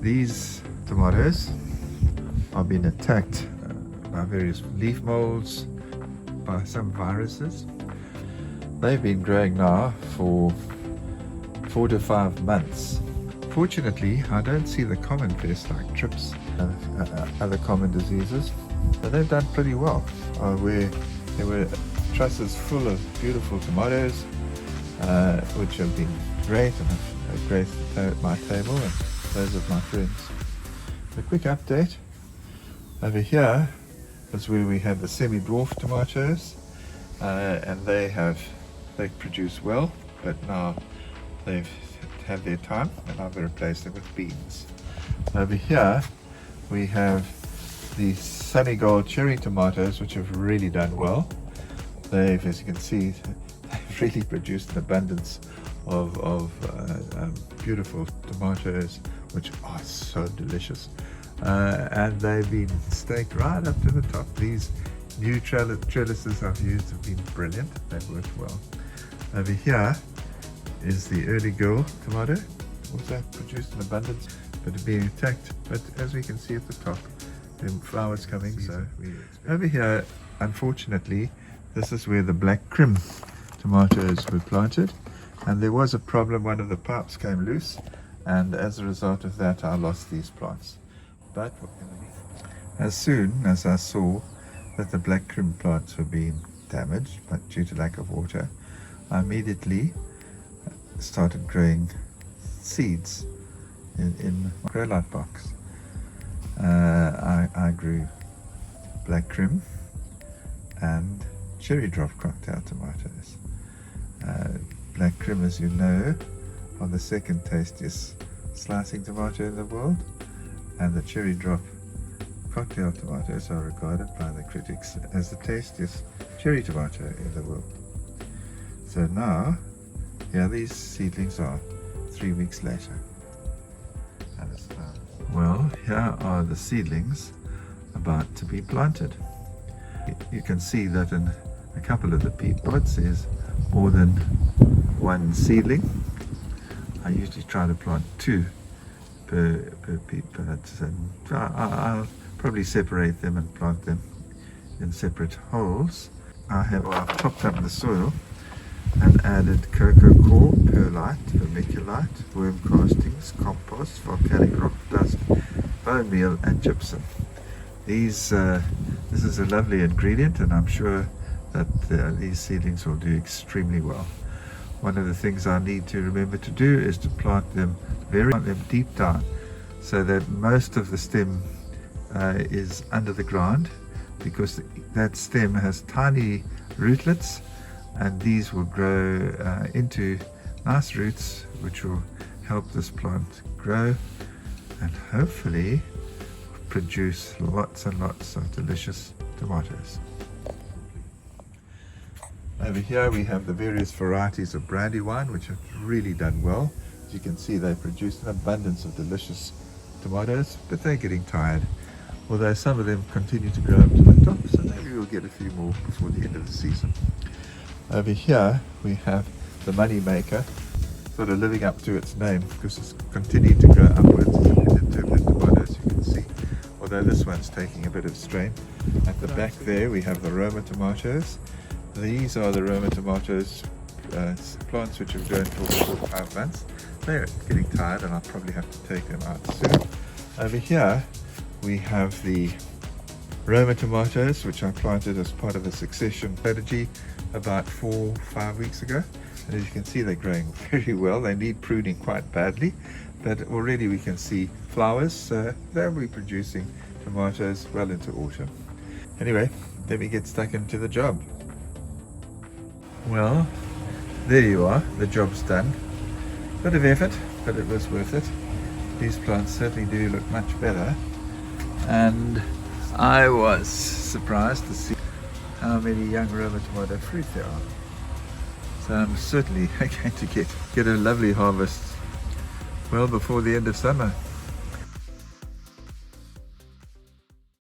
These tomatoes are being attacked by various leaf molds, by some viruses. They've been growing now for 4 to 5 months. Fortunately, I don't see the common pests like trips and other common diseases, but they've done pretty well. Where there were trusses full of beautiful tomatoes, which have been great and have graced my table and those of my friends. A quick update. Over here is where we have the semi-dwarf tomatoes, and they've produced well, but now they've had their time and I've replaced them with beans. Over here we have the sunny gold cherry tomatoes, which have really done well. They've, as you can see, they've really produced an abundance of beautiful tomatoes, which are so delicious, and they've been staked right up to the top. These new trellises I've used have been brilliant. They've worked well. Over here is the early girl tomato, also produced in abundance, but being attacked. But as we can see at the top, the flowers coming. So over here, unfortunately, this is where the black crim tomatoes were planted, and there was a problem. One of the pipes came loose, and as a result of that, I lost these plants. But as soon as I saw that the black crim plants were being damaged, but due to lack of water, I immediately started growing seeds in my grow light box. I grew black crim and cherry drop cocktail tomatoes. Black crim, as you know, are the second tastiest slicing tomato in the world, and the cherry drop cocktail tomatoes are regarded by the critics as the tastiest cherry tomato in the world. So now, here these seedlings are 3 weeks later. Well, here are the seedlings about to be planted. You can see that in a couple of the peat pods there's more than one seedling. I usually try to plant 2 per peat pod, and I'll probably separate them and plant them in separate holes. I've topped up the soil and added cocoa coir, perlite, vermiculite, worm castings, compost, volcanic rock dust, bone meal and gypsum. This is a lovely ingredient, and I'm sure that these seedlings will do extremely well. One of the things I need to remember to do is to plant them deep down, so that most of the stem is under the ground, because that stem has tiny rootlets, and these will grow into nice roots, which will help this plant grow and hopefully produce lots and lots of delicious tomatoes. Over here we have the various varieties of brandywine, which have really done well. As you can see, they produced an abundance of delicious tomatoes, but they're getting tired, although some of them continue to grow up to the top, so maybe we'll get a few more before the end of the season. Over here we have the money maker, sort of living up to its name, because it's continuing to grow upwards. It's a tomato, as you can see, although this one's taking a bit of strain. At the back there we have the Roma tomatoes. These are the Roma tomatoes, plants which have grown for 4 to 5 months. They're getting tired and I'll probably have to take them out soon. Over here we have the Roma tomatoes, which I planted as part of a succession strategy about 4 or 5 weeks ago. And as you can see, they're growing very well. They need pruning quite badly, but already we can see flowers, so they'll be producing tomatoes well into autumn. Anyway, let me get stuck into the job. Well, there you are, the job's done. Bit of effort, but it was worth it. These plants certainly do look much better, and I was surprised to see how many young Roma tomato fruit there are. So I'm certainly going to get a lovely harvest well before the end of summer.